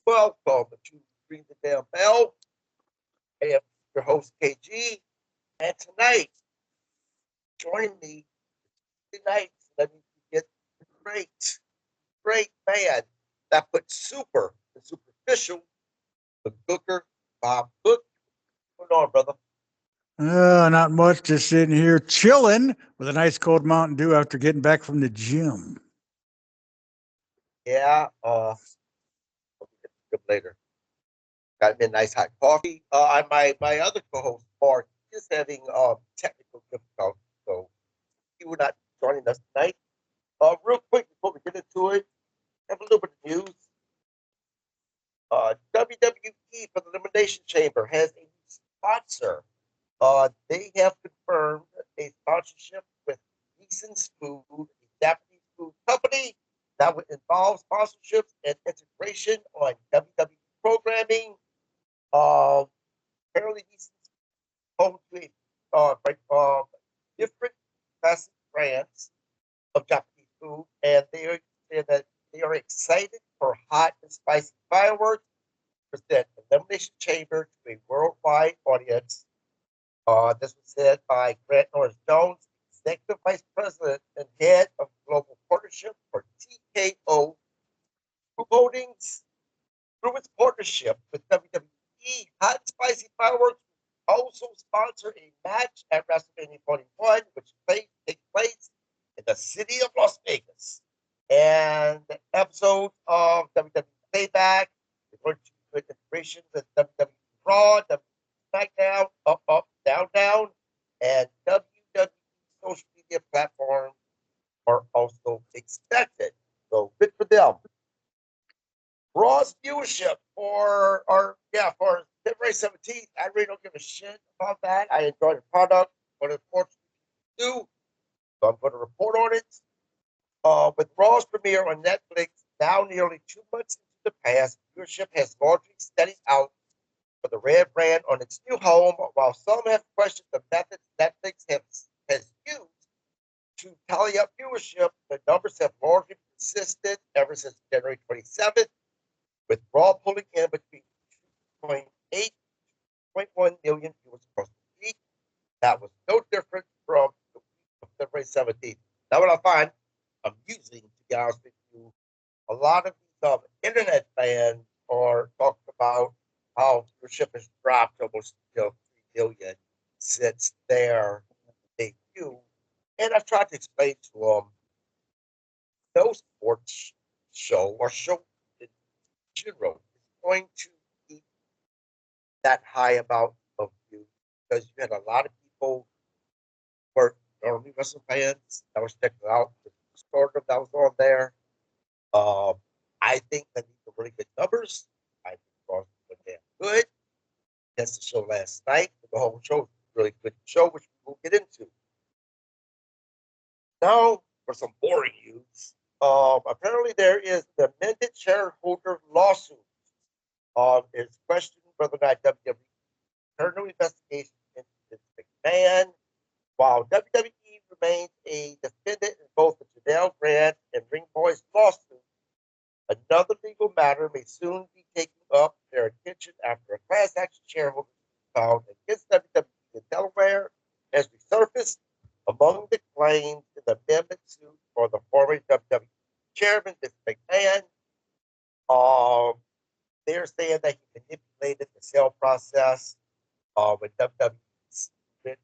Welcome to Ring the Damn Bell. I am your host, KG. And tonight, joining me tonight, let me get the great man that put super, the superficial, the Booker, Bob Book. What's going on, brother? Not much. Just sitting here chilling with a nice cold Mountain Dew after getting back from the gym. Yeah, we'll get to the later. Got me a nice hot coffee. And my other co-host, Mark, is having technical difficulties, so he will not be joining us tonight. Real quick before we get into it, have a little bit of news. WWE for the Elimination Chamber has a sponsor. They have confirmed a sponsorship with Decent Food, a Japanese food company that would involve sponsorships and integration on WWE programming. Apparently, Decent home to different classic brands of Japanese food, and they are saying that they are excited for hot and spicy fireworks present Elimination Chamber to a worldwide audience. This was said by Grant Norris Jones, Executive Vice President and Head of Global Partnership for TKO Holdings. Through its partnership with WWE, Hot and Spicy Fireworks will also sponsor a match at WrestleMania 41, which takes place in the city of Las Vegas. And the episode of WWE Payback is going to do integration with WWE Raw, WWE SmackDown, up, down, down, and WWE social media platforms are also expected. So good for them. Raw's viewership for February 17th. I really don't give a shit about that. I enjoy the product, but unfortunately do. So I'm going to report on it. With Raw's premiere on Netflix now nearly 2 months into the past, viewership has largely steadied out for the red brand on its new home, while some have questioned the methods Netflix has used to tally up viewership. The numbers have largely persisted ever since January 27th, with Raw pulling in between 2.8 and 2.1 million viewers across the week. That was no different from the week of February 17th. Now, what I find amusing, to be honest with you, a lot of these internet fans are talking about how viewership has dropped almost 3 million since their debut. And I've tried to explain to them no sports show or show in general is going to be that high amount of views because you had a lot of people who were normally wrestling fans that was checking out the stardom that was on there. Um, I think that these are really good numbers. I think Raw's were damn good. That's the show last night. The whole show was a really good show, which we will get into. Now for some boring news. Apparently there is the amended shareholder lawsuit. It's questioning whether or not WWE internal investigation into this McMahon, while WWE remains a defendant in both the Janelle Grant and Ring Boys lawsuit. Another legal matter may soon be taking up their attention after a class action shareholder found against WWE in Delaware has resurfaced. Among the claims in the amendment suit for the former WWE chairman, Mr. McMahon, um, they're saying that he manipulated the sale process when WWE went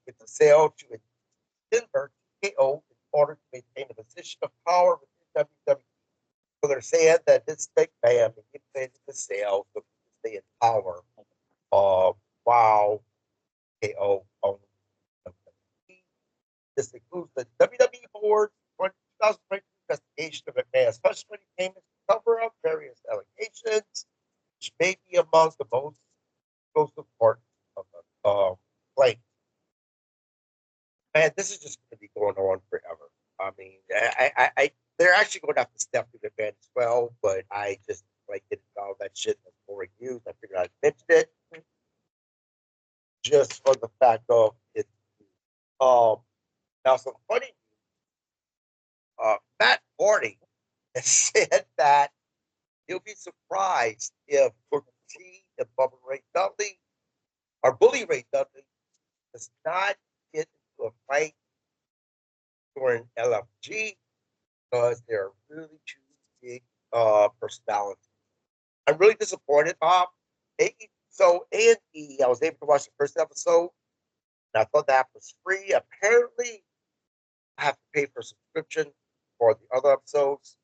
with the sale to Denver TKO in order to maintain a position of power within WWE. So they're saying that this McMahon manipulated the sale so he could stay in power while TKO owned WWE. This includes the WWE board 2022 investigation of McMahon's hush money payments to cover up various allegations, which may be among the most explosive parts of the claim. Man, this is just going to be going on forever. I mean, they're actually going to have to step through the band as well, but I just like getting all that shit that's boring news. I figured I'd mention it just for the fact of it. Um, Now, some funny news. Matt Hardy has said that You'll be surprised if Booker T and Bubba Ray Dudley or Bully Ray Dudley does not get into a fight during LFG because they're really two big personalities. I'm really disappointed, Bob. So A&E, I was able to watch the first episode, and I thought that was free. Apparently, I have to pay for a subscription for the other episodes.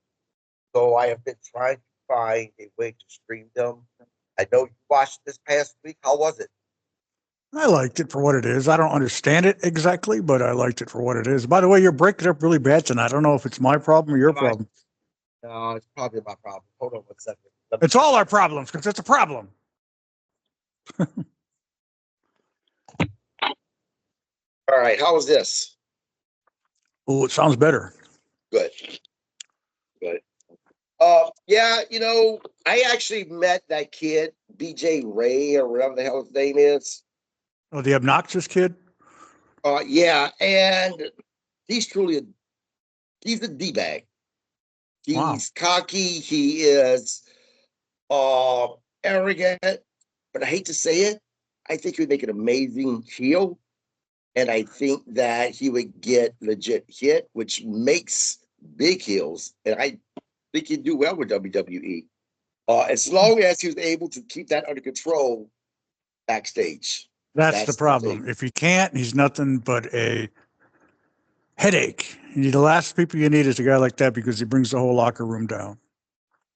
So I have been trying to find a way to stream them. I know you watched this past week. How was it? I liked it for what it is. I don't understand it exactly, but I liked it for what it is. By the way, you're breaking up really bad tonight. I don't know if it's my problem or your Am I? problem. No, it's probably my problem. Hold on one second. Let me It's all our problems because it's a problem. All right, how is this? Oh, it sounds better. Good. Good. Yeah, I actually met that kid, BJ Ray or whatever the hell his name is. Oh, the obnoxious kid? Yeah, and he's truly he's a D-bag. Wow. He's cocky, he is uh arrogant, but I hate to say it, I think he would make an amazing heel. And I think that he would get legit hit, which makes big heels. And I think he'd do well with WWE. As long as he was able to keep that under control backstage. That's the That's the thing. problem. If he can't, he's nothing but a headache. The last people you need is a guy like that because he brings the whole locker room down.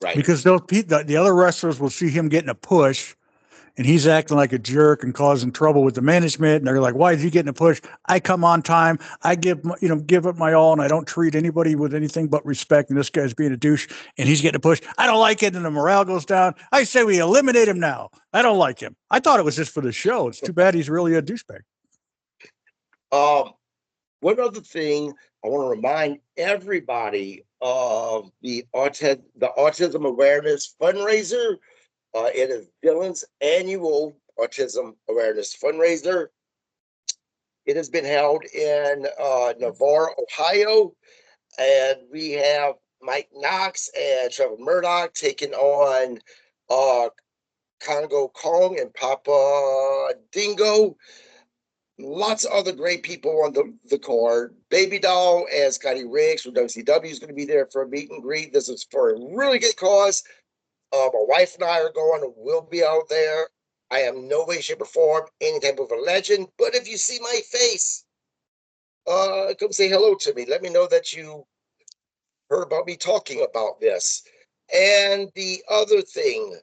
Right. Because the other wrestlers will see him getting a push and he's acting like a jerk and causing trouble with the management. And they're like, "Why is he getting a push? I come on time. I give it my all, and I don't treat anybody with anything but respect. And this guy's being a douche, and he's getting a push. I don't like it, and the morale goes down. I say we eliminate him now. I don't like him. I thought it was just for the show. It's too bad he's really a douchebag." Um, One other thing I want to remind everybody of the autism awareness fundraiser. It is Dylan's annual autism awareness fundraiser. It has been held in Navarre, Ohio, and we have Mike Knox and Trevor Murdoch taking on uh, Congo Kong and Papa Dingo. Lots of other great people on the card. Baby Doll and Scotty Riggs from WCW is going to be there for a meet and greet. This is for a really good cause. My wife and I are going, and we'll be out there. I am no way, shape, or form any type of a legend, but if you see my face, come say hello to me. Let me know that you heard about me talking about this. And the other thing,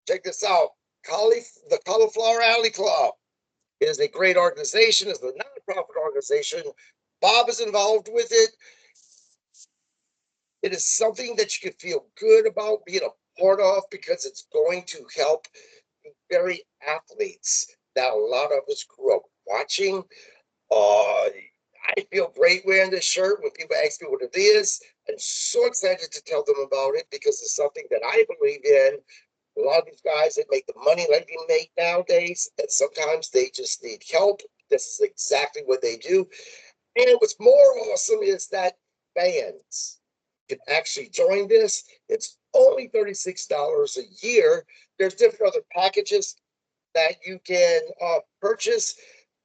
check this out. The Cauliflower Alley Club is a great organization. It's a nonprofit organization. Bob is involved with it. It is something that you can feel good about being a part of because it's going to help the very athletes that a lot of us grew up watching. I feel great wearing this shirt when people ask me what it is. I'm so excited to tell them about it because it's something that I believe in. A lot of these guys that make the money like they make nowadays, and sometimes they just need help. This is exactly what they do. And what's more awesome is that fans can actually join this. It's only $36 a year. There's different other packages that you can purchase.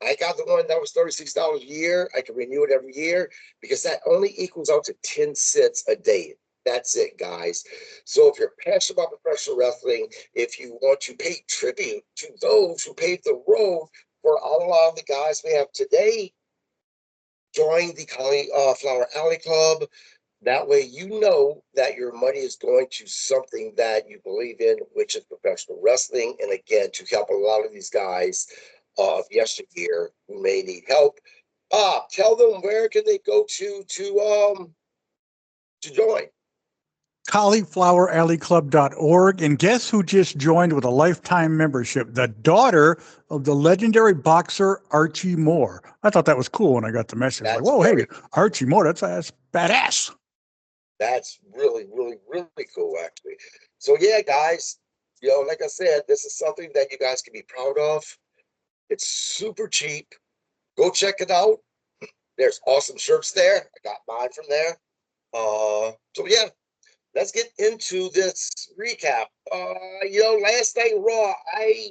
I got the one that was $36 a year. I can renew it every year because that only equals out to 10 cents a day. That's it, guys. So if you're passionate about professional wrestling, if you want to pay tribute to those who paved the road for a lot of the guys we have today, join the Cauliflower Alley Club. That way, you know that your money is going to something that you believe in, which is professional wrestling. And again, to help a lot of these guys of yesteryear who may need help. Bob, tell them where can they go to join. CauliflowerAlleyClub.org. And guess who just joined with a lifetime membership? The daughter of the legendary boxer Archie Moore. I thought that was cool when I got the message. Like, That's whoa, hey, very, Archie Moore, that's badass. that's really, really, really cool, actually. So yeah, guys, like I said, this is something that you guys can be proud of. It's super cheap. Go check it out. There's awesome shirts there. I got mine from there. So yeah, let's get into this recap. Last night Raw, I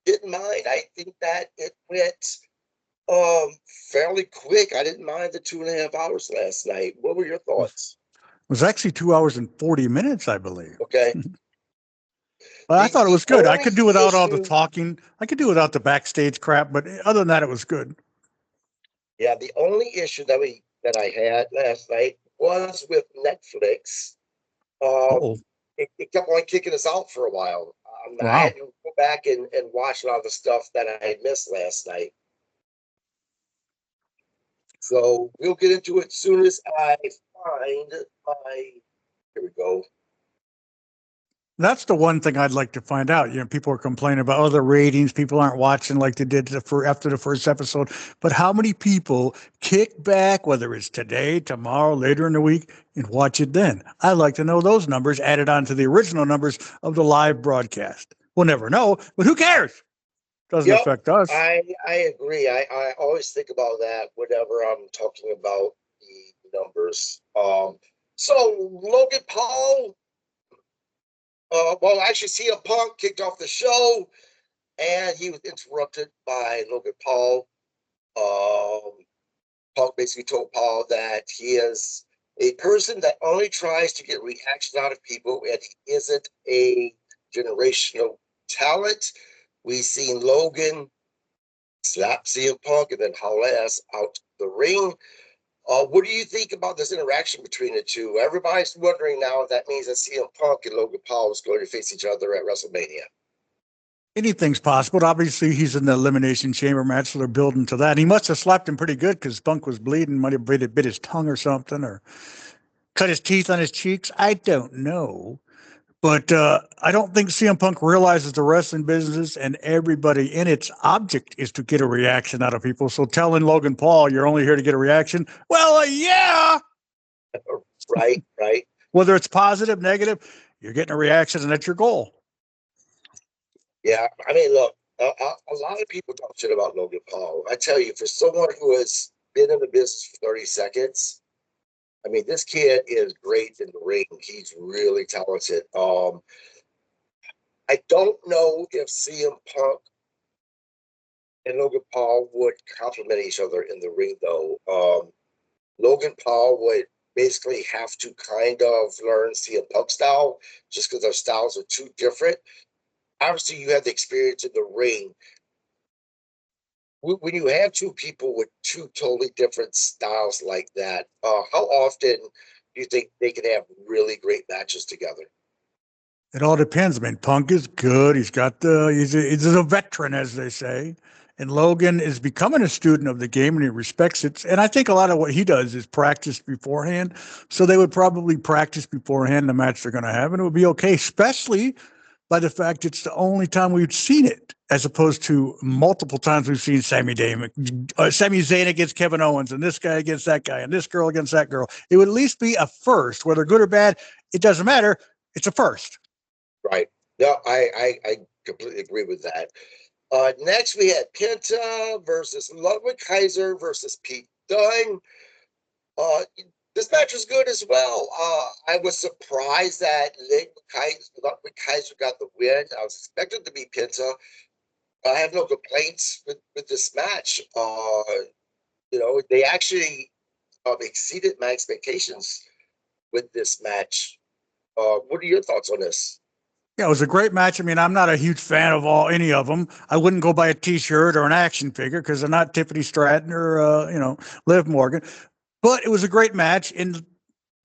didn't mind. I think that it went fairly quick. I didn't mind the 2.5 hours last night. What were your thoughts? It was actually 2 hours and 40 minutes, I believe. Okay. But I thought it The was good. I only could do without all the issue, talking. I could do without the backstage crap, but other than that, it was good. yeah, the only issue that I had last night was with Netflix. Um, Oh, it kept on kicking us out for a while. I wow. had to go back and watch a lot of the stuff that I had missed last night. So we'll get into it as soon as I find my. Here we go. That's the one thing I'd like to find out. People are complaining about the ratings. People aren't watching like they did after the first episode. But how many people kick back, whether it's today, tomorrow, later in the week, and watch it then? I'd like to know those numbers added on to the original numbers of the live broadcast. We'll never know, but who cares? Doesn't Yep, affect us. I agree. I always think about that whenever I'm talking about the numbers. So Logan Paul, well, actually, CM Punk kicked off the show, and he was interrupted by Logan Paul. Um, Punk basically told Paul that he is a person that only tries to get reactions out of people, and he isn't a generational talent. We seen Logan slap CM Punk and then haul ass out the ring. What do you think about this interaction between the two? Everybody's wondering now if that means that CM Punk and Logan Paul is going to face each other at WrestleMania. Anything's possible. Obviously, he's in the Elimination Chamber match, so they're building to that. And he must have slapped him pretty good because Punk was bleeding, might have bit his tongue or something, or cut his teeth on his cheeks. I don't know. But I don't think CM Punk realizes the wrestling business and everybody in its object is to get a reaction out of people. So telling Logan Paul you're only here to get a reaction, well, yeah, Right, right. whether it's positive, negative, you're getting a reaction, and that's your goal. Yeah, I mean, look, a lot of people talk shit about Logan Paul. I tell you, for someone who has been in the business for 30 seconds, I mean, this kid is great in the ring. He's really talented. I don't know if CM Punk and Logan Paul would complement each other in the ring, though. Logan Paul would basically have to kind of learn CM Punk style just because their styles are too different. Obviously, you have the experience in the ring. When you have two people with two totally different styles like that, how often do you think they can have really great matches together? It all depends. I mean, Punk is good. He's a veteran, as they say. And Logan is becoming a student of the game and he respects it. And I think a lot of what he does is practice beforehand. So they would probably practice beforehand the match they're going to have, and it would be okay, especially by the fact it's the only time we've seen it, as opposed to multiple times we've seen Sami Zayn against Kevin Owens, and this guy against that guy, and this girl against that girl. It would at least be a first, whether good or bad. It doesn't matter. It's a first. Right. No, I completely agree with that. Next, we had Penta versus Ludwig Kaiser versus Pete Dunne. Uh, this match was good as well. I was surprised that Ludwig Kaiser got the win. I was expecting to be Penta. I have no complaints with this match. They actually exceeded my expectations with this match. What are your thoughts on this? Yeah, it was a great match. I mean, I'm not a huge fan of any of them. I wouldn't go buy a T-shirt or an action figure because they're not Tiffany Stratton or Liv Morgan. But it was a great match. And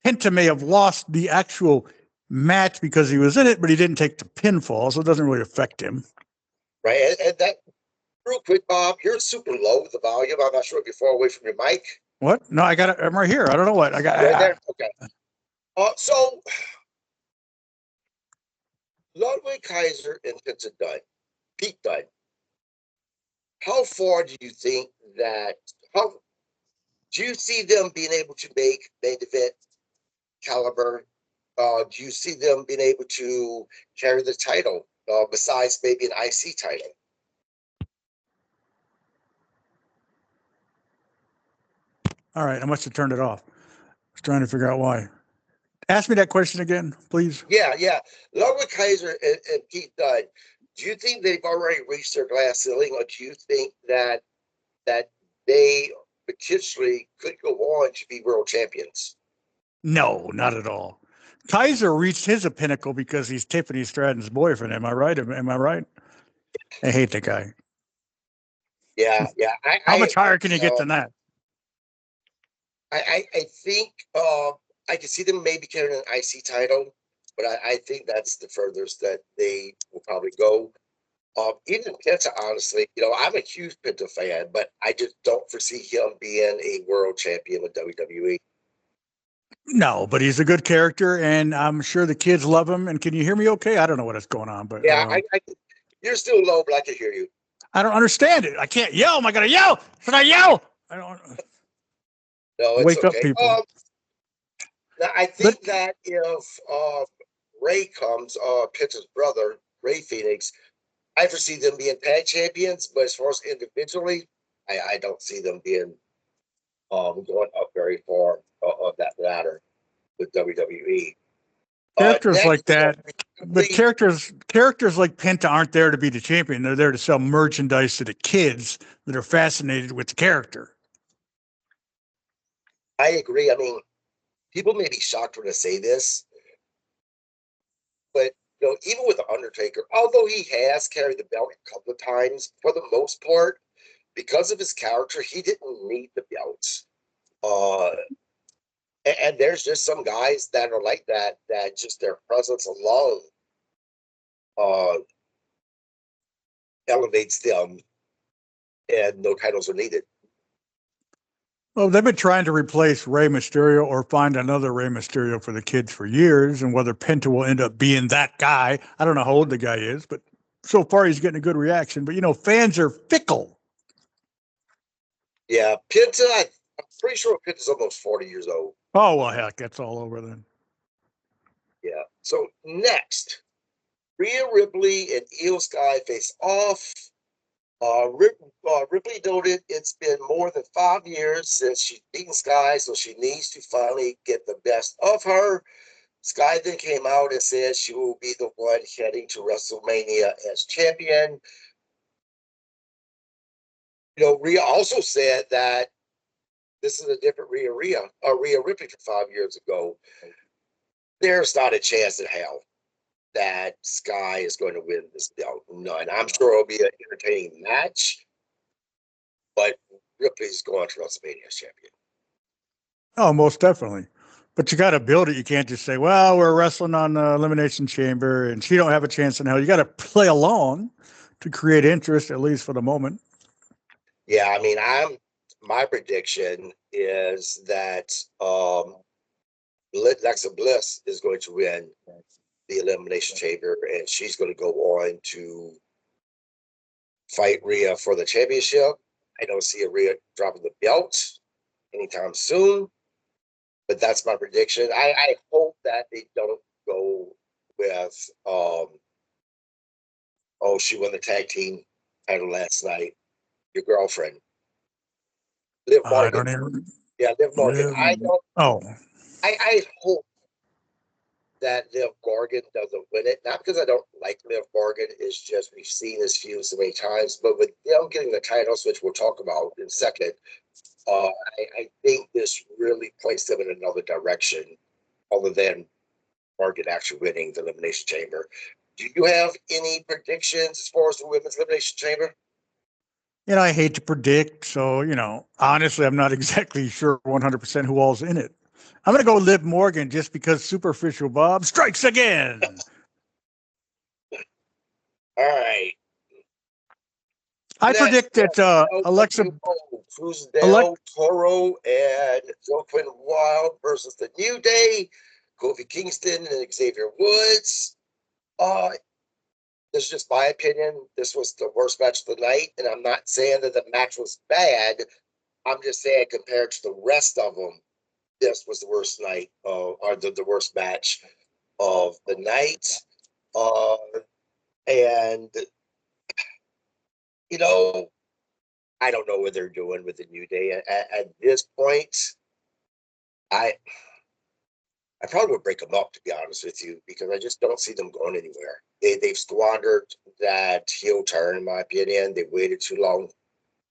Penta may have lost the actual match because he was in it, but he didn't take the pinfall, so it doesn't really affect him. Right, and that real quick, Bob, you're super low with the volume. I'm not sure if you're far away from your mic. What? No, I got it. I'm right here. I don't know what I got. Right there. Okay. So Ludwig Kaiser and Pizza Dunn, Pete Dunne. How far do you think that? How do you see them being able to make main event caliber? Do you see them being able to carry the title besides maybe an IC title? All right, I must have turned it off. I was trying to figure out why. Ask me that question again, please. Yeah. Along with Kaiser and Pete Dunne, do you think they've already reached their glass ceiling, or do you think that they potentially could go on to be world champions? No, not at all. Kaiser reached his pinnacle because he's Tiffany Stratton's boyfriend. Am I right? Am I right? I hate the guy. Yeah. How much higher can you get uh, than that? I think I can see them maybe carrying an IC title, but I think that's the furthest that they will probably go. Even Penta, honestly, I'm a huge Penta fan, but I just don't foresee him being a world champion with WWE. No, but he's a good character, and I'm sure the kids love him. And can you hear me okay? I don't know what is going on, but Yeah, you're still low, but I can hear you. I don't understand it. I can't yell. Am I going to yell? Should I yell? I don't No, it's wake up okay. people. Now I But think that if Ray comes, Penta's brother, Ray Phoenix, I foresee them being tag champions, but as far as individually, I don't see them being going up very far of that ladder with WWE. characters Next, like we have that, but Ripley. characters like Penta aren't there to be the champion. They're there to sell merchandise to the kids that are fascinated with the character. I agree. I mean, people may be shocked when I say this, but even with the Undertaker, although he has carried the belt a couple of times, for the most part, because of his character, he didn't need the belts. Uh, and there's just some guys that are like that, that just their presence alone uh, elevates them, and no titles are needed. Well, they've been trying to replace Rey Mysterio or find another Rey Mysterio for the kids for years, and whether Penta will end up being that guy, I don't know how old the guy is, but so far he's getting a good reaction. But fans are fickle. Yeah, Penta, I'm pretty sure Penta's almost 40 years old. Oh well, heck, that's all over then. Yeah. So next, Rhea Ripley and Io Sky face off. Ripley noted it's been more than 5 years since she's beaten Sky, so she needs to finally get the best of her. Sky then came out and said she will be the one heading to WrestleMania as champion. Rhea also said that this is a different Rhea Ripley from 5 years ago. There's not a chance in hell that Sky is going to win this belt. None. I'm sure it'll be an entertaining match, but Ripley's going to WrestleMania as champion. Oh, most definitely. But you got to build it. You can't just say, "Well, we're wrestling on the Elimination Chamber, and she don't have a chance in hell." You got to play along to create interest, at least for the moment. Yeah, I mean, my prediction is that Alexa Bliss is going to win the Elimination Chamber, and she's going to go on to fight Rhea for the championship. I don't see Rhea dropping the belt anytime soon, but that's my prediction. I hope that they don't go with oh, she won the tag team title last night. Your girlfriend, Liv I Morgan. don't even Yeah, Liv Morgan. live. Oh, I hope that Liv Morgan doesn't win it. Not because I don't like Liv Morgan, it's just we've seen this feud so many times, but with them getting the titles, which we'll talk about in a second, I think this really points them in another direction other than Morgan actually winning the Elimination Chamber. Do you have any predictions as far as the Women's Elimination Chamber? I hate to predict, so honestly, I'm not exactly sure 100% who all's in it. I'm going to go Liv Morgan just because Superficial Bob strikes again. All right. I Next, predict that Alexa, Alex, Cruz Toro, and Joaquin Wild versus the New Day, Kofi Kingston and Xavier Woods. Uh, this is just my opinion. This was the worst match of the night, and I'm not saying that the match was bad. I'm just saying compared to the rest of them, this was the worst night, or the worst match of the night. Uh, and you know, I don't know what they're doing with the New Day at this point. I I probably would break them up, to be honest with you, because I just don't see them going anywhere. They've squandered that heel turn, in my opinion. They waited too long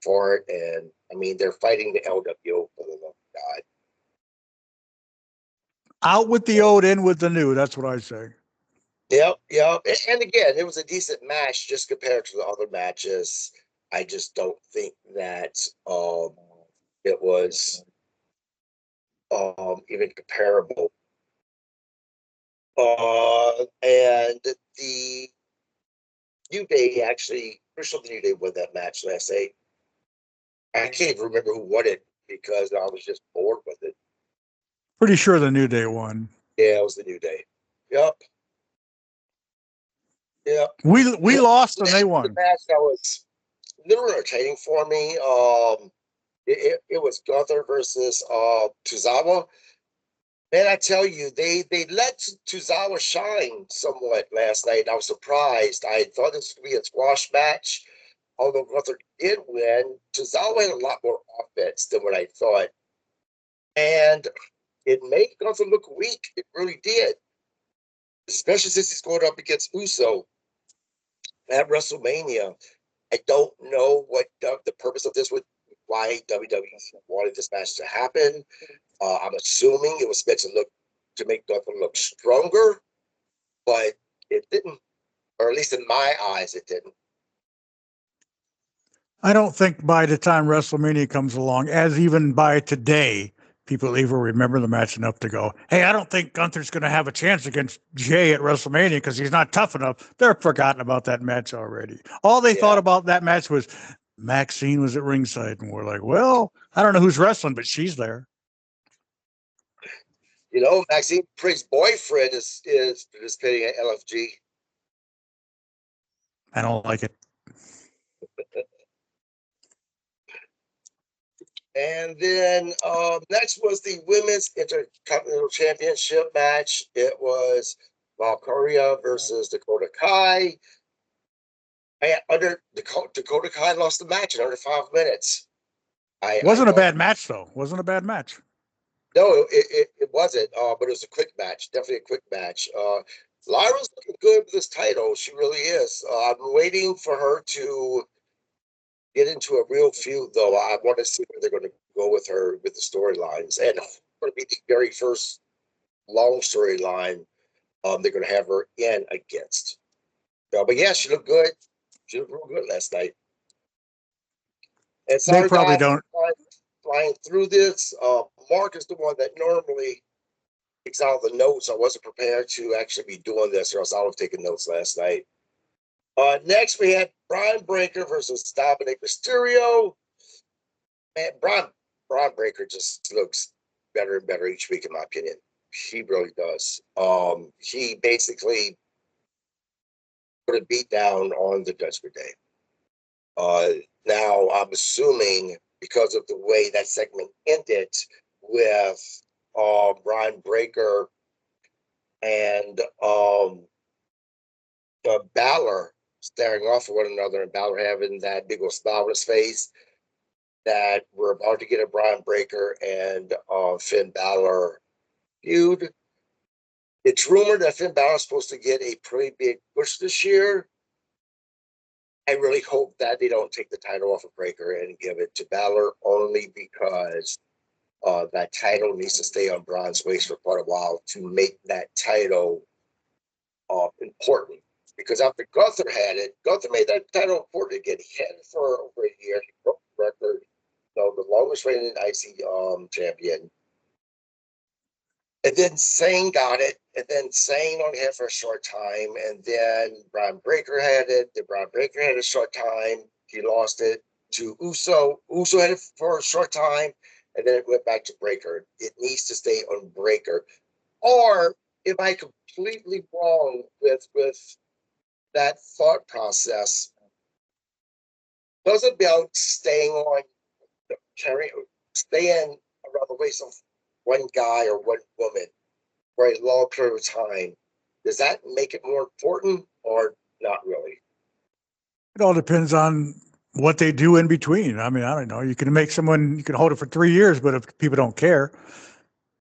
for it, and I mean they're fighting the LWO for the love of God. Out with the old, in with the new. That's what I say. Yep, yep. And again, it was a decent match just compared to the other matches. I just don't think that it was even comparable. And the New Day actually, Crystal the New Day won that match last night. I can't even remember who won it because I was just bored with it. Pretty sure the New Day won. Yeah, it was the New Day. Yep. Yep. We lost and they won. The match that was a little entertaining for me. It was Gunther versus Tozawa. Man, I tell you, they let Tozawa shine somewhat last night. I was surprised. I thought this would be a squash match. Although Gunther did win, Tozawa had a lot more offense than what I thought. And it made Gunther look weak. It really did. Especially since he's going up against Uso at WrestleMania. I don't know what the purpose of this would, why WWE wanted this match to happen. I'm assuming it was meant to make Gunther look stronger, but it didn't, or at least in my eyes, it didn't. I don't think by the time WrestleMania comes along, as even by today, people even remember the match enough to go, hey, I don't think Gunther's going to have a chance against Jay at WrestleMania because he's not tough enough. They're forgotten about that match already. All they thought about that match was Maxine was at ringside, and we're like, well, I don't know who's wrestling, but she's there. You know, Maxine Priest's boyfriend is participating at LFG. I don't like it. And then next was the Women's Intercontinental Championship match. It was Valkyria versus Dakota Kai. And Dakota Kai lost the match in under 5 minutes. Wasn't a bad match, though. Wasn't a bad match. No, it wasn't, but it was a quick match. Definitely a quick match. Lyra's looking good with this title. She really is. I'm waiting for her to get into a real feud, though. I want to see where they're going to go with her with the storylines. And going to be the very first long storyline they're going to have her in against. But yeah, she looked good. She looked real good last night. And sorry, they probably guys, don't. flying through this. Mark is the one that normally takes out the notes. I wasn't prepared to actually be doing this, or else I would have taken notes last night. Next, we had Brian Breaker versus Dominic Mysterio. Man, Braun Breaker just looks better and better each week, in my opinion. He really does. He basically put a beat down on the Judgment Day. Now, I'm assuming because of the way that segment ended with Brian Breaker and Balor staring off at one another, and Balor having that big old smile on his face, that we're about to get a Brian Breaker and Finn Balor feud. It's rumored that Finn Balor is supposed to get a pretty big push this year. I really hope that they don't take the title off of Breaker and give it to Balor, only because that title needs to stay on Braun's waist for quite a while to make that title important. Because after Gunther had it, Gunther made that title important again. He had it for over a year. He broke the record. So the longest reigning IC champion. And then Zayn got it. And then Zayn only had it for a short time. And then Brian Breaker had it. Then Brian Breaker had it a short time. He lost it to Uso. Uso had it for a short time. And then it went back to Breaker. It needs to stay on Breaker. Or am I completely wrong with that thought process? Doesn't about staying on staying around the waist of one guy or one woman for a long period of time, does that make it more important or not really? It all depends on what they do in between. I mean, I don't know. You can make someone, you can hold it for 3 years, but if people don't care,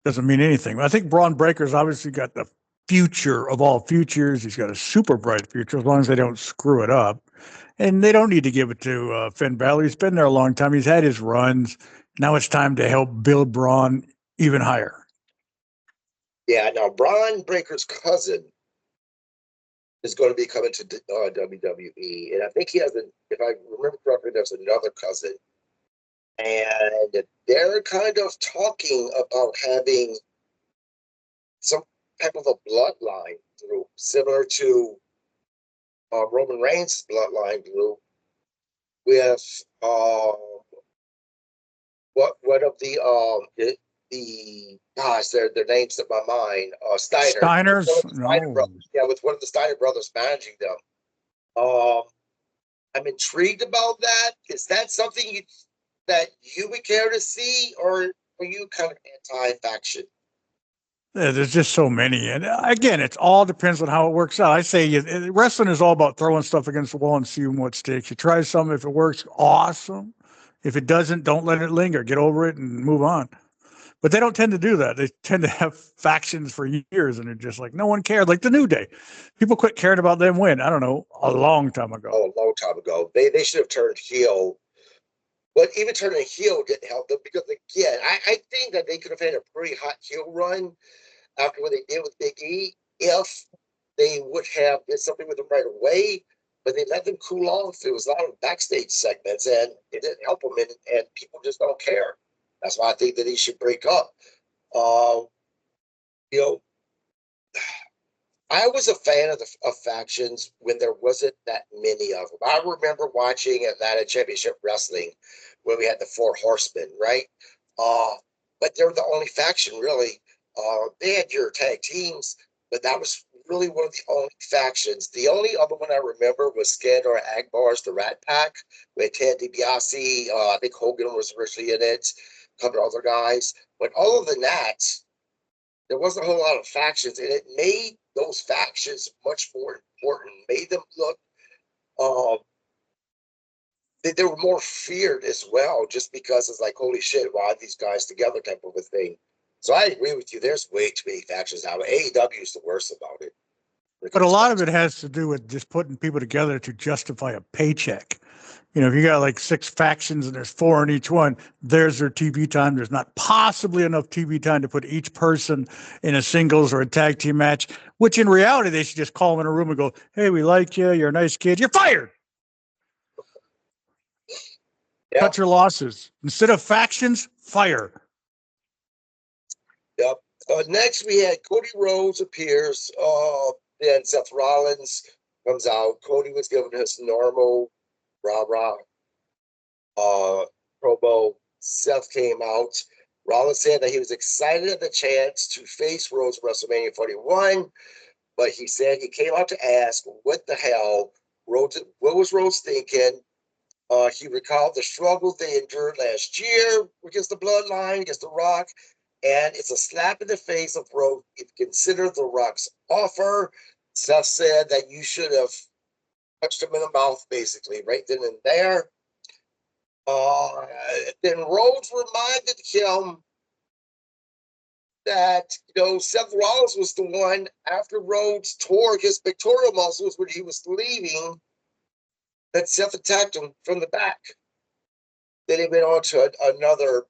doesn't mean anything. I think Braun Breaker's obviously got the future of all futures. He's got a super bright future as long as they don't screw it up. And they don't need to give it to Finn Balor. He's been there a long time. He's had his runs. Now it's time to help build Braun even higher. Yeah, now Braun Breaker's cousin is going to be coming to WWE, and I think he has if I remember correctly, there's another cousin, and they're kind of talking about having some type of a bloodline group similar to Roman Reigns' bloodline group with what of the gosh, their names in my mind. Steiner. Steiners? Steiner No. brothers. Yeah, with one of the Steiner brothers managing them. I'm intrigued about that. Is that something that you would care to see, or are you kind of anti-faction? Yeah, there's just so many. And again, it all depends on how it works out. I say wrestling is all about throwing stuff against the wall and seeing what sticks. You try something. If it works, awesome. If it doesn't, don't let it linger. Get over it and move on. But they don't tend to do that. They tend to have factions for years, and they're just like, no one cared. Like the New Day. People quit caring about them when, I don't know, a long time ago. Oh, a long time ago. They should have turned heel. But even turning heel didn't help them because, again, I think that they could have had a pretty hot heel run after what they did with Big E if they would have did something with them right away. But they let them cool off. There was a lot of backstage segments, and it didn't help them, and people just don't care. That's why I think that he should break up. Uh, you know, I was a fan of factions when there wasn't that many of them. I remember watching Atlanta Championship Wrestling when we had the Four Horsemen, right? But they were the only faction, really. They had your tag teams, but that was really one of the only factions. The only other one I remember was Skandor Akbar's The Rat Pack with Ted DiBiase. I think Hogan was originally in it, a couple of other guys. But other than that, there wasn't a whole lot of factions, and it made those factions much more important, made them look they were more feared as well, just because it's like, holy shit, why are these guys together type of a thing. So I agree with you. There's way too many factions now. AEW is the worst about it. But a lot of it has to do with just putting people together to justify a paycheck. You know, if you got like 6 factions and there's 4 in each one, there's their TV time. There's not possibly enough TV time to put each person in a singles or a tag team match, which in reality, they should just call them in a room and go, hey, we like you. You're a nice kid. You're fired. Yeah. Cut your losses. Instead of factions, fire. Yep. Next, we had Cody Rhodes appears. Then Seth Rollins comes out. Cody was given his normal rah-rah promo. Seth came out. Rollins said that he was excited at the chance to face Rhodes WrestleMania 41, but he said he came out to ask what the hell Rhodes, what was Rhodes thinking? He recalled the struggle they endured last year against the Bloodline, against The Rock, and it's a slap in the face of Rhodes if you consider The Rock's offer. Seth said that you should have punched him in the mouth, basically, right then and there. Then Rhodes reminded him that, Seth Rollins was the one after Rhodes tore his pectoral muscles when he was leaving, that Seth attacked him from the back. Then he went on to another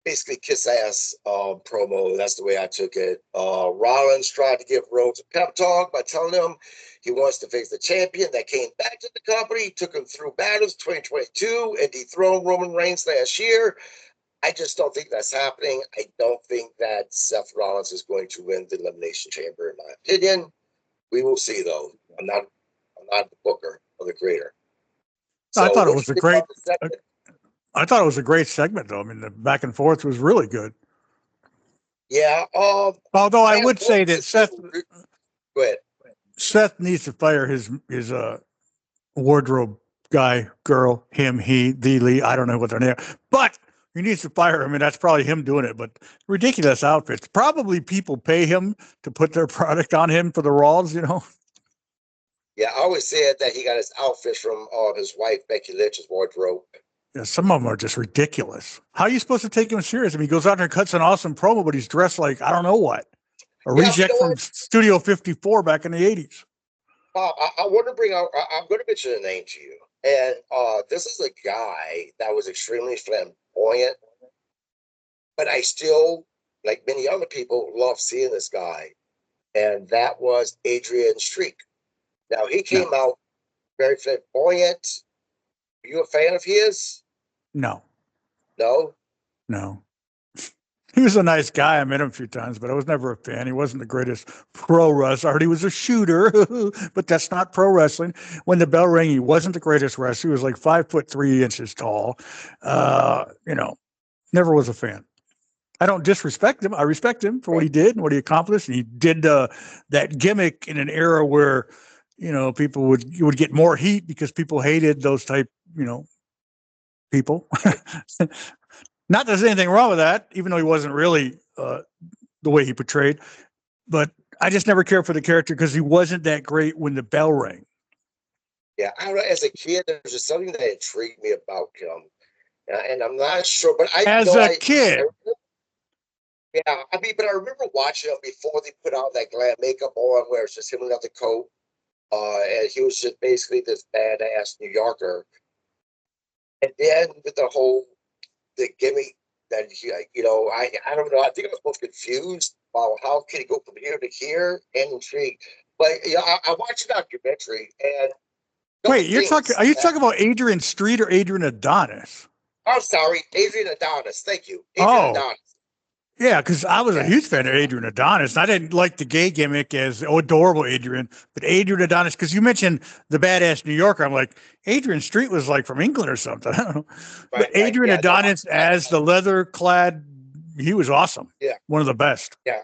basically kiss ass promo. That's the way I took it. Rollins tried to give Rhodes a pep talk by telling him he wants to face the champion that came back to the company, took him through battles 2022 and dethroned Roman Reigns last year. I just don't think that's happening. I don't think that Seth Rollins is going to win the Elimination Chamber, in my opinion. We will see, though. I'm not the booker or the creator. So I thought it what was do a you think great. about the segment? I thought it was a great segment, though. I mean, the back and forth was really good. Yeah. Although I Man, would say that go ahead. Seth needs to fire his wardrobe guy, girl, him, he, the Lee. I don't know what their name, but he needs to fire him, and that's probably him doing it. But ridiculous outfits. Probably people pay him to put their product on him for the Raws. Yeah, I always said that he got his outfit from his wife Becky Lynch's wardrobe. Yeah, some of them are just ridiculous. How are you supposed to take him serious? I mean, he goes out there and cuts an awesome promo, but he's dressed like I don't know what. A Yeah, you reject know from what, Studio 54 back in the 80s. Bob, I want to bring out. I'm going to mention a name to you, and this is a guy that was extremely flamboyant, but I still, like many other people, love seeing this guy, and that was Adrian Streak. Now he No, came out very flamboyant. Are you a fan of his? no, No. no. He was a nice guy. I met him a few times, but I was never a fan. He wasn't the greatest pro wrestler. I heard he was a shooter, but that's not pro wrestling. When the bell rang, he wasn't the greatest wrestler. He was like 5'3" tall. Never was a fan. I don't disrespect him. I respect him for what Right. he did and what he accomplished. And he did that gimmick in an era where, people would get more heat because people hated those type, people. Right. Not that there's anything wrong with that, even though he wasn't really the way he portrayed. But I just never cared for the character because he wasn't that great when the bell rang. Yeah, I don't know. As a kid, there's just something that intrigued me about him, and I'm not sure, but I As know a I kid, yeah, I mean, but I remember watching him before they put out that glam makeup on, where it's just him without the coat, and he was just basically this badass New Yorker, and then with the gimmick that he, I don't know. I think I was both confused about how can he go from here to here and intrigued. But yeah, I watched a documentary and a couple wait, things. are you talking about Adrian Street or Adrian Adonis? I'm sorry, Adrian Adonis. Thank you, Adrian Oh, Adonis. yeah, because I was a Yeah, huge fan of Adrian Adonis. I didn't like the gay gimmick as adorable Adrian, but Adrian Adonis, because you mentioned the badass New Yorker. I'm like, Adrian Street was like from England or something. I don't know. But right. Adrian Yeah, no, Adonis as the leather clad, he was awesome. yeah, One of the best. yeah,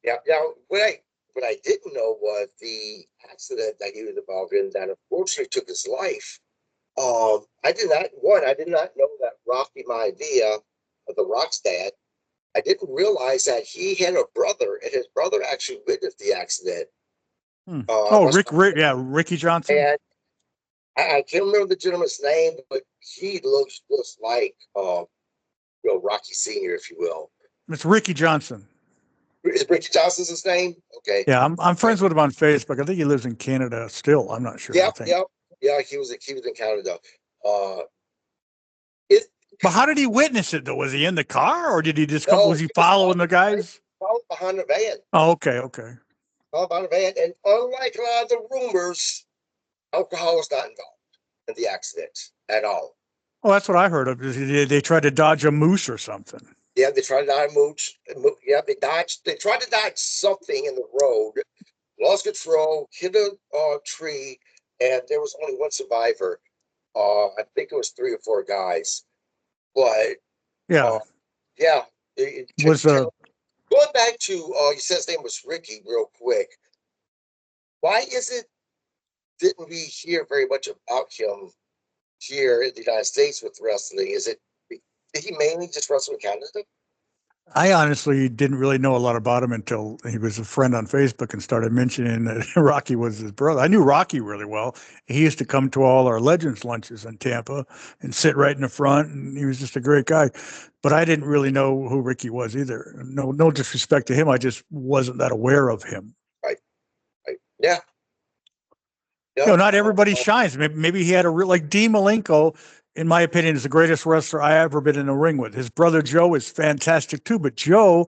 yeah. Now, what I didn't know was the accident that he was involved in that unfortunately took his life. I did not know that Rocky Maivia, the Rock's dad. I didn't realize that he had a brother, and his brother actually witnessed the accident. Hmm. Oh, Must Yeah, Ricky Johnson. and I can't remember the gentleman's name, but he looks just like Rocky Senior, if you will. It's Ricky Johnson. Is Ricky Johnson's his name? Okay. Yeah, I'm Okay. friends with him on Facebook. I think he lives in Canada still. I'm not sure. I Yep, think. yep, yeah. He was in Canada. Uh, it But how did he witness it though? Was he in the car or did he just come? no, Was he he was following the guys? behind the van. Oh, okay, okay. Followed behind the van, and unlike a lot of the rumors, alcohol was not involved in the accident at all. Oh, that's what I heard of. They tried to dodge a moose or something. Yeah, they tried to dodge mooch. Yeah, they dodged. They tried to dodge something in the road, lost control, hit a tree, and there was only one survivor. I think it was 3 or 4 guys, but Yeah, uh, yeah. was Going back to you said his name was Ricky, real quick. Why is it didn't we hear very much about him here in the United States with wrestling? Did he mainly just wrestle in Canada? I honestly didn't really know a lot about him until he was a friend on Facebook and started mentioning that Rocky was his brother. I knew Rocky really well. He used to come to all our Legends lunches in Tampa and sit right in the front, and he was just a great guy. But I didn't really know who Ricky was either. No disrespect to him. I just wasn't that aware of him. Right, right. Yeah. Yep. Not everybody shines. Maybe he had a real like Dean Malenko, in my opinion, is the greatest wrestler I ever been in a ring with. His brother Joe is fantastic too, but Joe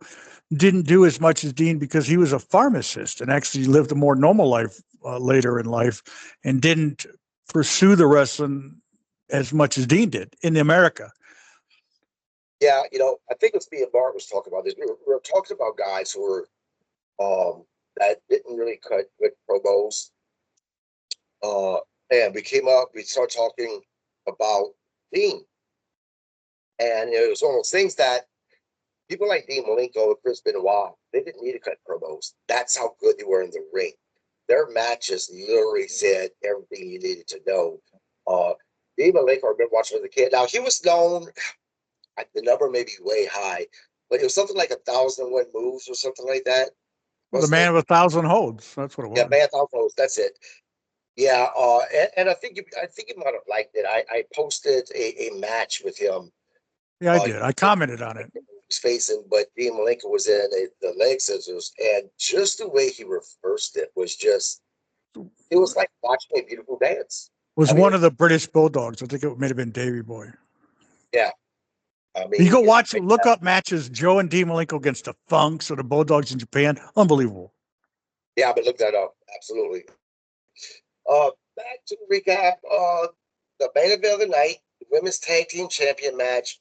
didn't do as much as Dean because he was a pharmacist and actually lived a more normal life later in life and didn't pursue the wrestling as much as Dean did in America. Yeah, I think it's me and Bart was talking about this. We were talking about guys who were that didn't really cut good promos. And we started talking about Dean. And it was one of those things that people like Dean Malenko and Chris Benoit, they didn't need to cut promos. That's how good they were in the ring. Their matches literally said everything you needed to know. Dean Malenko, I remember watching as a kid. Now, he was known, the number may be way high, but it was something like 1,001 moves or something like that. The Wasn't man it? of 1,000 holds. That's what it Yeah, was. man, 1,000 moves. That's it. Yeah, and I think you might have liked it. I posted a match with him. Yeah, I did. I commented on it. He was facing, but Dean Malenko was in the leg scissors, and just the way he reversed it was just, it was like watching a beautiful dance. Was I mean, one of the British Bulldogs. I think it may have been Davy Boy. yeah, I You mean, go it's watch, like look that. up matches Joe and Dean Malenko against the Funks or the Bulldogs in Japan. Unbelievable. Yeah, but look that up. Absolutely. Back to the recap. The main event of the night, the women's tag team champion match.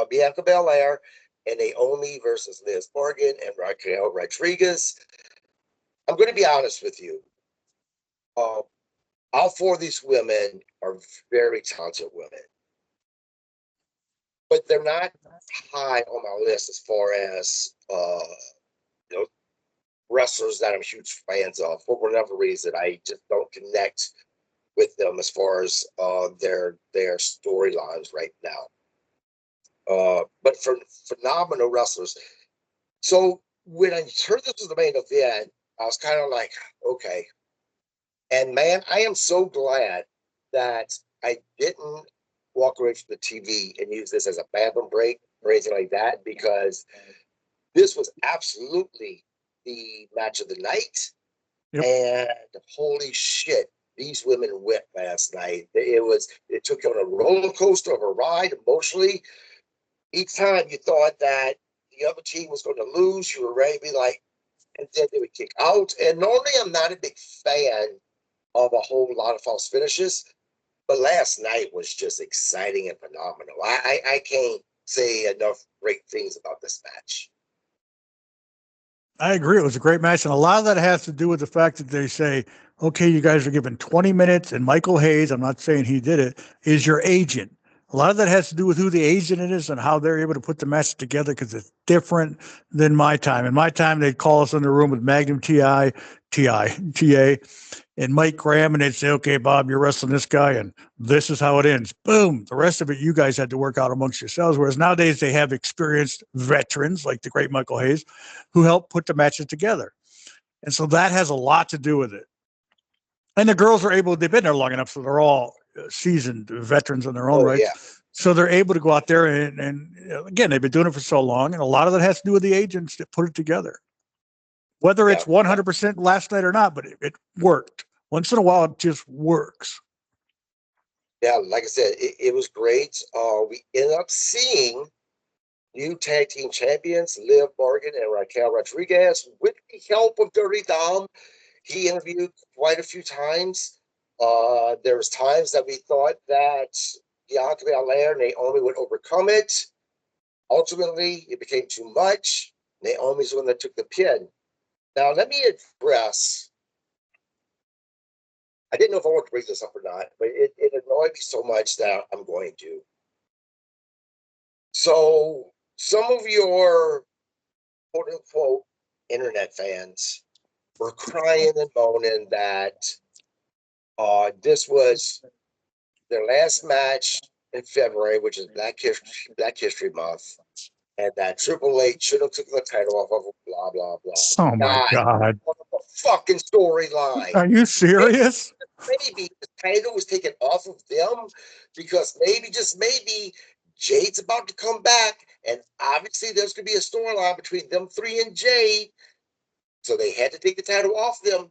Bianca Belair and Naomi versus Liz Morgan and Raquel Rodriguez. I'm going to be honest with you. Uh, all four of these women are very talented women, but they're not high on my list as far as you know, wrestlers that I'm huge fans of. For whatever reason, I just don't connect with them as far as their storylines right now. But for phenomenal wrestlers. So when I heard this was the main event, I was kind of like, okay. And man, I am so glad that I didn't walk away from the TV and use this as a bathroom break or anything like that, because this was absolutely the match of the night. Yep. And holy shit, these women went last night. It took you on a roller coaster of a ride emotionally. Each time you thought that the other team was going to lose, you were ready to be like, and then they would kick out. And normally I'm not a big fan of a whole lot of false finishes, but last night was just exciting and phenomenal. I can't say enough great things about this match. I agree. It was a great match. And a lot of that has to do with the fact that they say, okay, you guys are given 20 minutes, and Michael Hayes, I'm not saying he did it, is your agent. A lot of that has to do with who the agent is and how they're able to put the match together, because it's different than my time. In my time, they'd call us in the room with Magnum TA, and Mike Graham, and they'd say, okay, Bob, you're wrestling this guy, and this is how it ends. Boom. The rest of it, you guys had to work out amongst yourselves. Whereas nowadays, they have experienced veterans like the great Michael Hayes who help put the matches together. And so that has a lot to do with it. And the girls are able, they've been there long enough, so they're all seasoned veterans in their own Oh yeah, rights. So they're able to go out there and again, they've been doing it for so long. And a lot of that has to do with the agents that put it together. Whether yeah, it's 100% last night or not, but it worked. Once in a while, it just works. yeah. Like I said, it was great. We ended up seeing new tag team champions, Liv Morgan and Raquel Rodriguez, with the help of Dirty Dom. He interviewed quite a few times. There was times that we thought that Bianca Belair and Naomi would overcome it. Ultimately, it became too much. Naomi's the one that took the pin. Now, let me address. I didn't know if I wanted to bring this up or not, but it annoyed me so much that I'm going to. So, some of your quote unquote internet fans were crying and moaning that this was their last match in February, which is Black History Month, and that Triple H should have took the title off of blah blah blah. Oh my God, God. what a fucking storyline! Are you serious? Maybe the title was taken off of them because maybe, just maybe, Jade's about to come back, and obviously there's going to be a storyline between them three and Jade, so they had to take the title off them,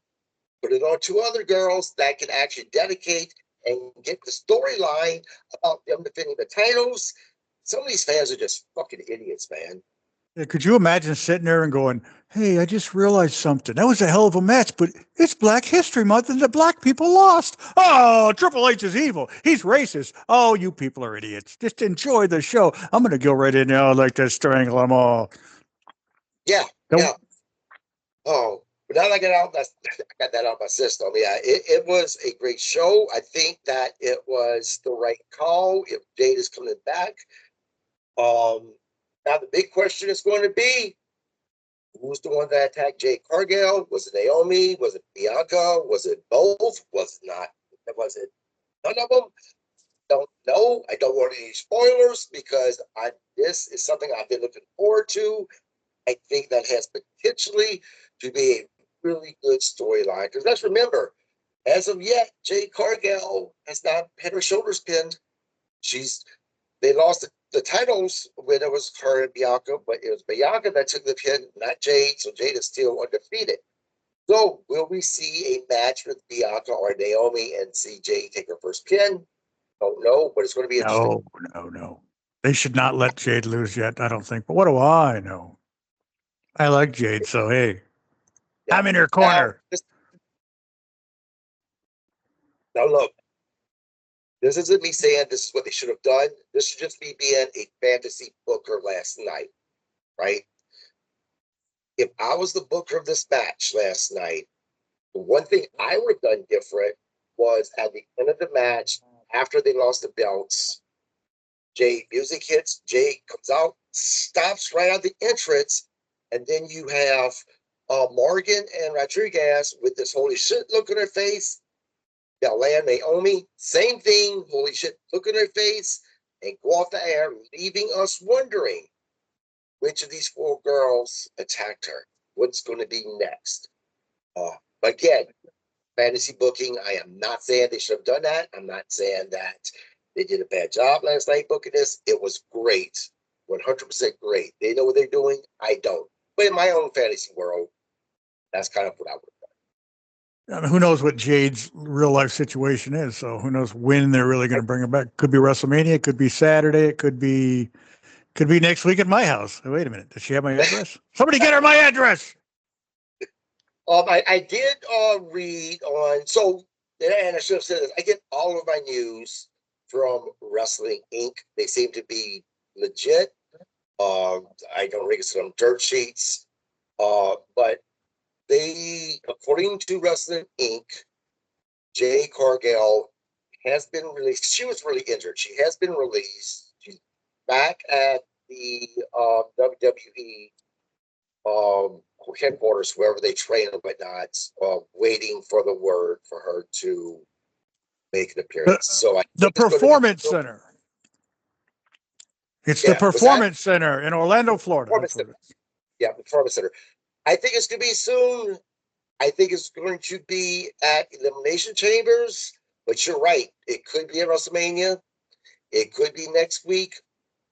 put it on two other girls that can actually dedicate and get the storyline about them defending the titles. Some of these fans are just fucking idiots, man. Yeah, could you imagine sitting there and going, hey, I just realized something. That was a hell of a match, but it's Black History Month and the black people lost. Oh, Triple H is evil. He's racist. Oh, you people are idiots. Just enjoy the show. I'm going to go right in there. I like to strangle them all. Yeah, Nope. yeah. Oh, but now that I got that out of my system. Yeah, it was a great show. I think that it was the right call. If Jade is coming back, now the big question is going to be, who's the one that attacked Jade Cargill? Was it Naomi? Was it Bianca? Was it both? Was it not? Was it none of them? Don't know. I don't want any spoilers because this is something I've been looking forward to. I think that has potentially to be a really good storyline. Because let's remember, as of yet, Jade Cargill has not had her shoulders pinned. They lost the titles when it was her and Bianca, but it was Bianca that took the pin, not Jade. So Jade is still undefeated. So will we see a match with Bianca or Naomi and see Jade take her first pin? Don't know, but it's going to be interesting. No. They should not let Jade lose yet, I don't think. But what do I know? I like Jade, so hey, Yeah. I'm in her corner. Now look, this isn't me saying this is what they should have done. This should just be being a fantasy booker last night, right? If I was the booker of this match last night, the one thing I would have done different was at the end of the match, after they lost the belts, Jay music hits, Jay comes out, stops right at the entrance, and then you have Morgan and Rodriguez with this holy shit look on their face. They'll land Naomi, same thing, holy shit look on their face, and go off the air, leaving us wondering which of these four girls attacked her. What's going to be next? Again, fantasy booking. I am not saying they should have done that. I'm not saying that they did a bad job last night booking this. It was great. 100% great. They know what they're doing. I don't. But in my own fantasy world, that's kind of what I would have done. I mean, who knows what Jade's real life situation is? So who knows when they're really going to bring her back? Could be WrestleMania. It could be Saturday. It could be next week at my house. Oh, wait a minute. Does she have my address? Somebody get her my address. I did read on, so, and I should have said this, I get all of my news from Wrestling Inc. They seem to be legit. I don't read some dirt sheets, but they, according to Wrestling Inc., Jay Cargill has been released. She was really injured. She has been released. She's back at the WWE headquarters, wherever they train and whatnot, waiting for the word for her to make an appearance. So I The think it's going to Performance be, Center. It's the yeah, was that Performance Center in Orlando, Florida. Performance That's what Center? it is. Yeah, the Performance Center. I think it's going to be soon. I think it's going to be at Elimination Chambers, but you're right. It could be at WrestleMania. It could be next week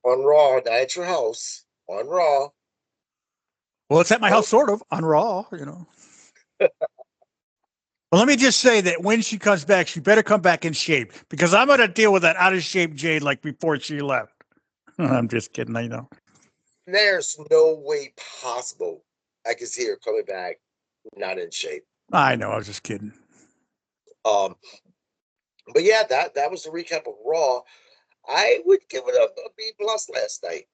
on Raw, not at your house, on Raw. Well, it's at my Oh, house, sort of, on Raw, Well, let me just say that when she comes back, she better come back in shape because I'm going to deal with that out of shape Jade like before she left. I'm just kidding. I know. there's no way possible I can see her coming back not in shape. I know. I was just kidding. Um, but yeah, that was the recap of Raw. I would give it a B plus last night.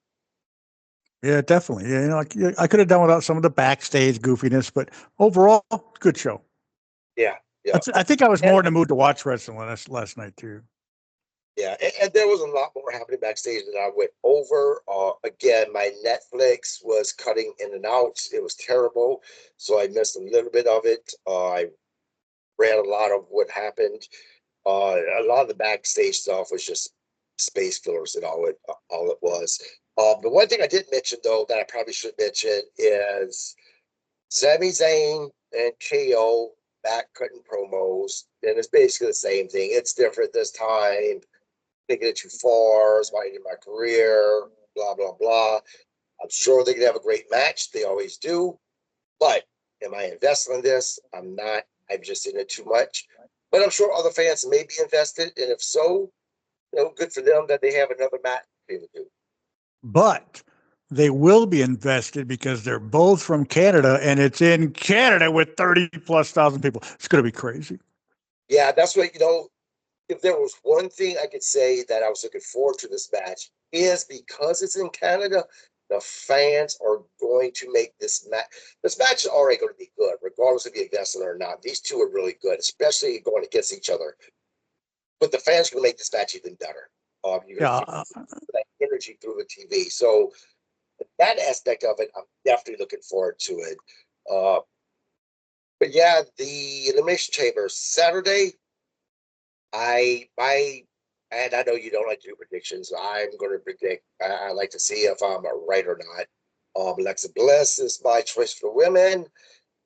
Yeah, definitely. Yeah, I could have done without some of the backstage goofiness, but overall, good show. Yeah, yeah, I think I was and more in the mood to watch wrestling last night too. yeah, and there was a lot more happening backstage than I went over. Again, my Netflix was cutting in and out. It was terrible, so I missed a little bit of it. I read a lot of what happened. A lot of the backstage stuff was just space fillers and all it was. The one thing I did mention though that I probably should mention is Sami Zayn and KO back cutting promos, and it's basically the same thing. It's different this time. Taking it too far. It's my career. Blah blah blah. I'm sure they can have a great match. They always do. But am I invested in this? I'm not. I'm just in it too much. But I'm sure other fans may be invested, and if so, good for them that they have another match to do. But they will be invested because they're both from Canada and it's in Canada with 30 plus thousand people. It's going to be crazy. Yeah, that's what if there was one thing I could say that I was looking forward to this match is because it's in Canada, the fans are going to make this match. This match is already going to be good, regardless if you invest in it or not. These two are really good, especially going against each other. But the fans are going to make this match even better. You're going to Yeah. feel that energy through the TV. So that aspect of it, I'm definitely looking forward to it. But yeah, the Elimination Chamber Saturday. And I know you don't like to do predictions. I'm going to predict. I like to see if I'm right or not. Alexa Bliss is my choice for women,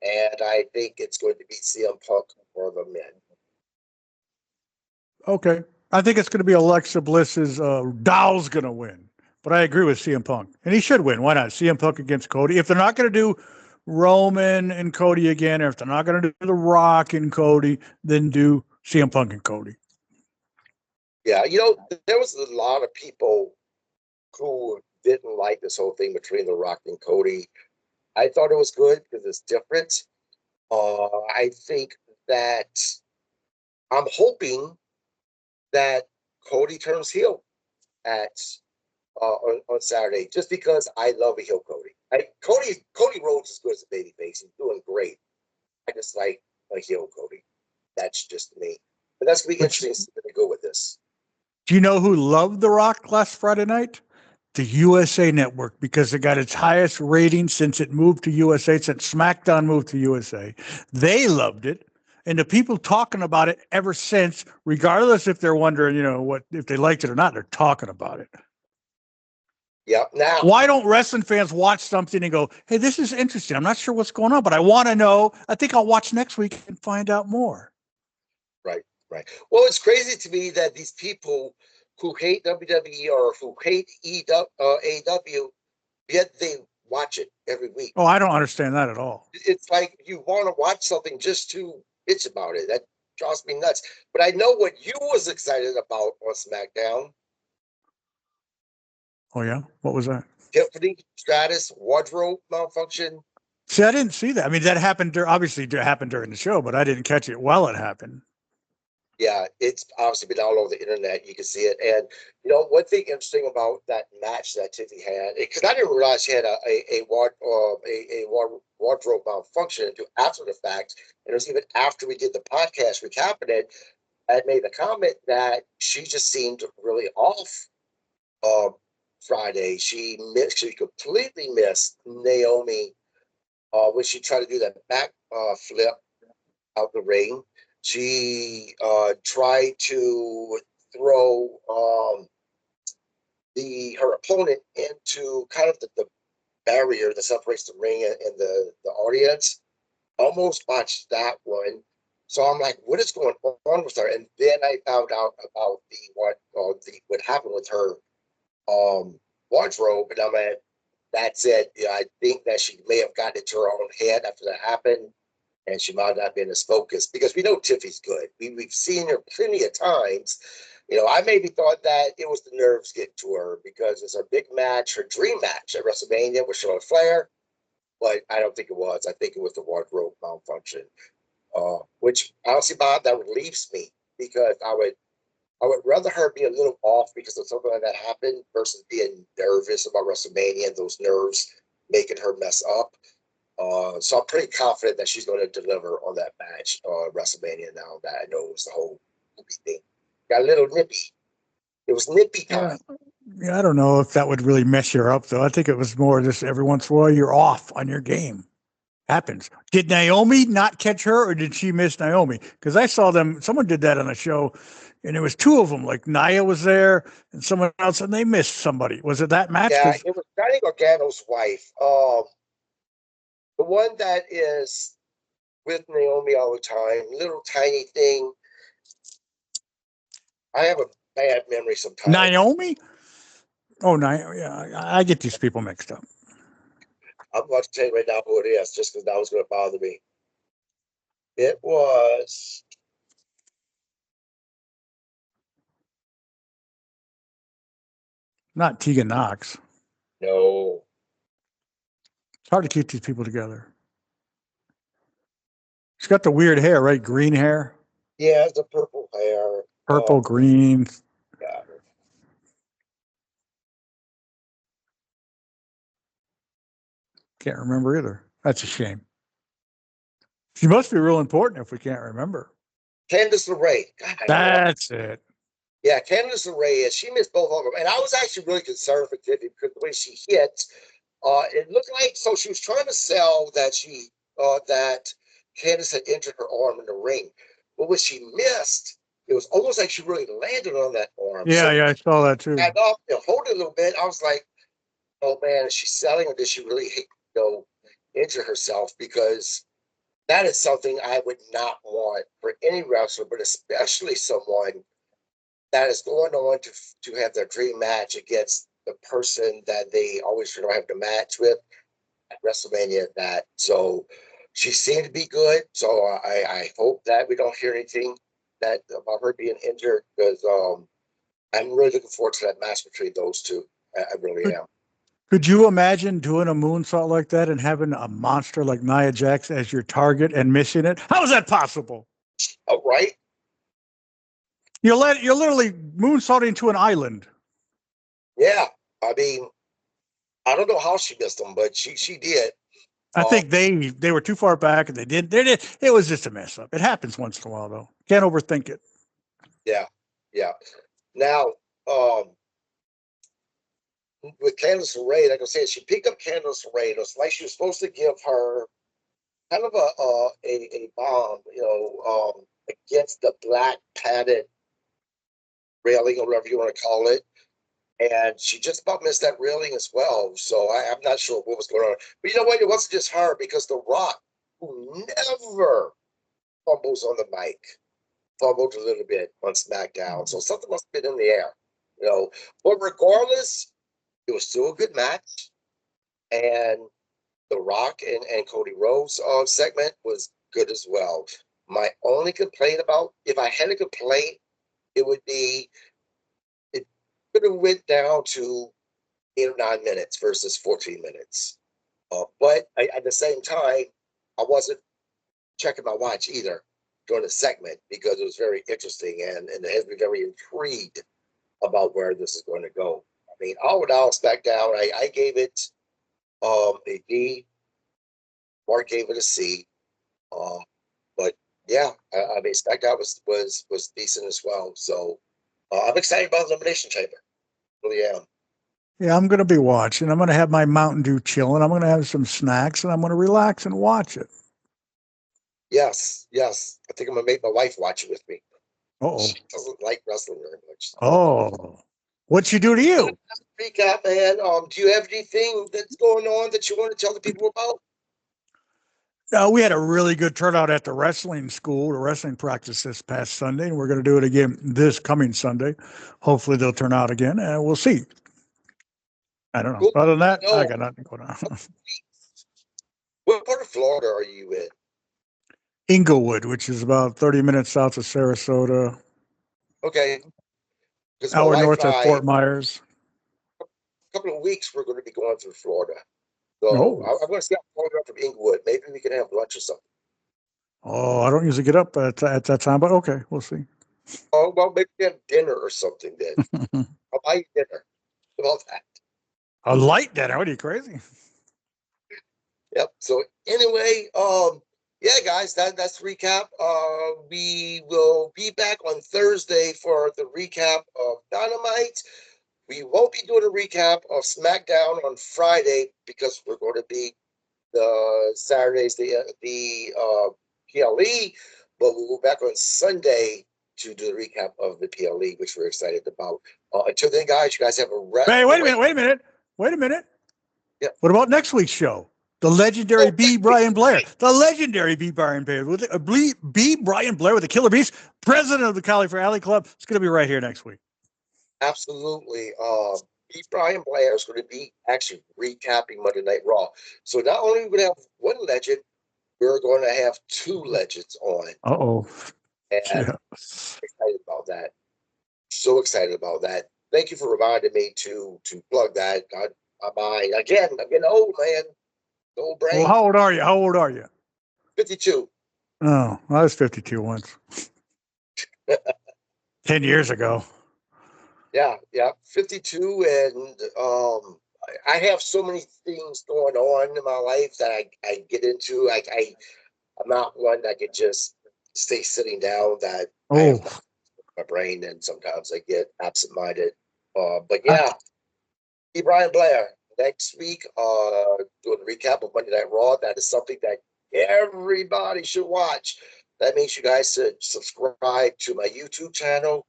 and I think it's going to be CM Punk for the men. Okay. I think it's going to be Alexa Bliss's Dow's going to win. But I agree with CM Punk. And he should win. Why not? CM Punk against Cody. If they're not going to do Roman and Cody again, or if they're not going to do The Rock and Cody, then do CM Punk and Cody. Yeah, there was a lot of people who didn't like this whole thing between The Rock and Cody. I thought it was good because it's different. I think that I'm hoping that Cody turns heel at on Saturday, just because I love a heel Cody. Cody Rhodes is good as a babyface. He's doing great. I just like a heel Cody. That's just me. But that's gonna be interesting to go with this. Do you know who loved The Rock last Friday night? The USA Network, because it got its highest rating since it moved to USA, since SmackDown moved to USA. They loved it. And the people talking about it ever since, regardless if they're wondering, what if they liked it or not, they're talking about it. Yeah. Now, why don't wrestling fans watch something and go, hey, this is interesting. I'm not sure what's going on, but I want to know. I think I'll watch next week and find out more. Right. Well, it's crazy to me that these people who hate WWE or who hate AEW, yet they watch it every week. Oh, I don't understand that at all. It's like you want to watch something just to bitch about it. That drives me nuts. But I know what you was excited about on SmackDown. Oh, yeah? What was that? Tiffany Stratus wardrobe malfunction. See, I didn't see that. I mean, that happened, obviously it happened during the show, but I didn't catch it while it happened. Yeah, it's obviously been all over the internet. You can see it. And, one thing interesting about that match that Tiffany had, because I didn't realize she had a wardrobe malfunction until after the fact. And it was even after we did the podcast recapping it, I had made the comment that she just seemed really off Friday. She completely missed Naomi when she tried to do that back flip out the ring. She tried to throw her opponent into kind of the barrier that separates the ring and the audience. Almost botched that one. So I'm like, what is going on with her? And then I found out about what happened with her wardrobe, and I'm like, that's it. I think that she may have gotten into her own head after that happened, and she might not have been as focused, because we know Tiffy's good. We've seen her plenty of times. I maybe thought that it was the nerves getting to her, because it's her big match, her dream match at WrestleMania with Charlotte Flair, but I don't think it was. I think it was the wardrobe malfunction, which honestly, Bob, that relieves me, because I would rather her be a little off because of something like that happened versus being nervous about WrestleMania and those nerves making her mess up. So I'm pretty confident that she's going to deliver on that match WrestleMania, now that I know it was the whole nippy thing. Got a little nippy. It was nippy time. Yeah, I don't know if that would really mess you up, though. I think it was more just every once in a while you're off on your game. Happens. Did Naomi not catch her, or did she miss Naomi? Because I saw someone did that on a show, and there was two of them. Like Nia was there and someone else, and they missed somebody. Was it that match? Yeah, it was Johnny Gargano's wife. The one that is with Naomi all the time, little tiny thing. I have a bad memory sometimes. Naomi? Oh, yeah, I get these people mixed up. I'm about to tell you right now who it is, just because that was going to bother me. It was. Not Tegan Knox. No. It's hard to keep these people together. She's got the weird hair, right? Green hair. Yeah, it's a purple hair. Purple, green. Yeah. Can't remember either. That's a shame. She must be real important if we can't remember. Candice LeRae. That's it. Yeah, Candice LeRae she missed both of them. And I was actually really concerned for Tiffany because the way she hit, it looked like, so she was trying to sell that that Candice had injured her arm in the ring. But when she missed, it was almost like she really landed on that arm. Yeah, I saw that too. Back up and hold it a little bit. I was like, oh man, is she selling, or did she really injure herself? Because that is something I would not want for any wrestler, but especially someone that is going on to have their dream match against the person that they always have the match with at WrestleMania. That so she seemed to be good. So I hope that we don't hear anything that about her being injured because I'm really looking forward to that match between those two. I really am. Could you imagine doing a moonsault like that and having a monster like Nia Jax as your target and missing it? How is that possible? Oh, right. You're literally moonsaulting to an island. Yeah. I mean, I don't know how she missed them, but she did. I think they were too far back and they did. It was just a mess up. It happens once in a while though. Can't overthink it. Yeah. Yeah. Now, with Candice LeRae, like I said, she picked up Candice LeRae. It was like she was supposed to give her kind of a bomb, against the black padded railing or whatever you want to call it. And she just about missed that railing as well. So I'm not sure what was going on. But you know what? It wasn't just her because The Rock, who never fumbles on the mic, fumbled a little bit on SmackDown. So something must have been in the air, But regardless, it was still a good match. And The Rock and Cody Rhodes segment was good as well. My only complaint about, if I had a complaint, it would be it could have went down to 8 or 9 minutes versus 14 minutes. But at the same time, I wasn't checking my watch either during the segment because it was very interesting and it has me very intrigued about where this is going to go. I mean, all in all, SmackDown, I gave it a D. Mark gave it a C. But yeah, I mean, SmackDown was decent as well. So I'm excited about Elimination Chamber. Really am. Yeah, I'm going to be watching. I'm going to have my Mountain Dew chilling. I'm going to have some snacks and I'm going to relax and watch it. Yes, yes. I think I'm gonna make my wife watch it with me. Oh, She doesn't like wrestling very much. oh, what'd she do to you? Recap, man. Do you have anything that's going on that you want to tell the people about? We had a really good turnout at the wrestling school, the wrestling practice this past Sunday, and we're going to do it again this coming Sunday. Hopefully, they'll turn out again, and we'll see. I don't know. Cool. Other than that, No, I got nothing going on. what part of Florida are you in? Inglewood, which is about 30 minutes south of Sarasota, Okay, because my hour wife north and of I, Fort Myers. a couple of weeks, we're going to be going through Florida. So Oh, I'm going to see how far from Inglewood. Maybe we can have lunch or something. oh, I don't usually get up at that time, but okay, we'll see. Oh, well, maybe we have dinner or something then. I'll buy you dinner. How about that? A light dinner? What are you crazy? Yep. So anyway, yeah, guys, that's the recap. We will be back on Thursday for the recap of Dynamite. We won't be doing a recap of SmackDown on Friday because we're going to be the Saturdays the PLE, but we'll go back on Sunday to do the recap of the PLE, which we're excited about. Until then, guys, you guys have a Hey, great. wait a minute. Yeah. What about next week's show? The legendary B. Brian Blair. The legendary B. Brian Blair with B. Brian Blair with the Killer Beast, president of the Cali for Alley Club. It's going to be right here next week. Absolutely. B. Brian Blair is going to be actually recapping Monday Night Raw. So not only are we going to have one legend, we're going to have two legends on. Uh-oh. And Yeah. excited about that. So excited about that. Thank you for reminding me to plug that. I'm getting old, man. Old brain. Well, how old are you? How old are you? 52. Oh, I was 52 once. 10 years ago. Yeah, 52, and I have so many things going on in my life that I get into. I'm not one that can just stay sitting down. That I have Oh, my brain, and sometimes I get absent-minded. But I, yeah, be Brian Blair next week. Doing a recap of Monday Night Raw. That is something that everybody should watch. That means you guys should subscribe to my YouTube channel.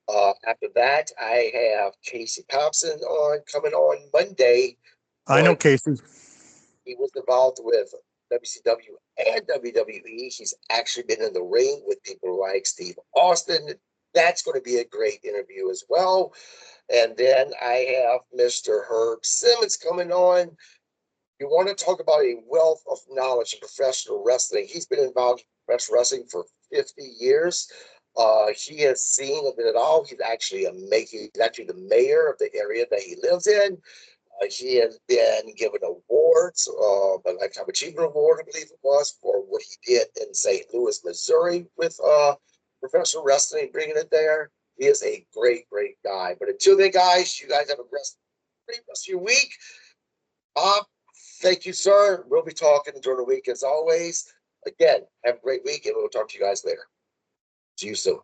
After that, I have Casey Thompson coming on Monday. I know Casey. He was involved with WCW and WWE. He's actually been in the ring with people like Steve Austin, That's going to be a great interview as well. And then I have Mr. Herb Simmons coming on. You want to talk about a wealth of knowledge in professional wrestling. He's been involved in professional wrestling for 50 years. He has seen a bit of it all. He's actually the mayor of the area that he lives in. He has been given awards, a Lifetime Achievement Award, I believe it was, for what he did in St. Louis, Missouri with professional wrestling, bringing it there. He is a great, great guy. But until then, guys, you guys have a great rest of your week. Bob, thank you, sir. We'll be talking during the week as always. Again, have a great week, and we'll talk to you guys later. See you soon.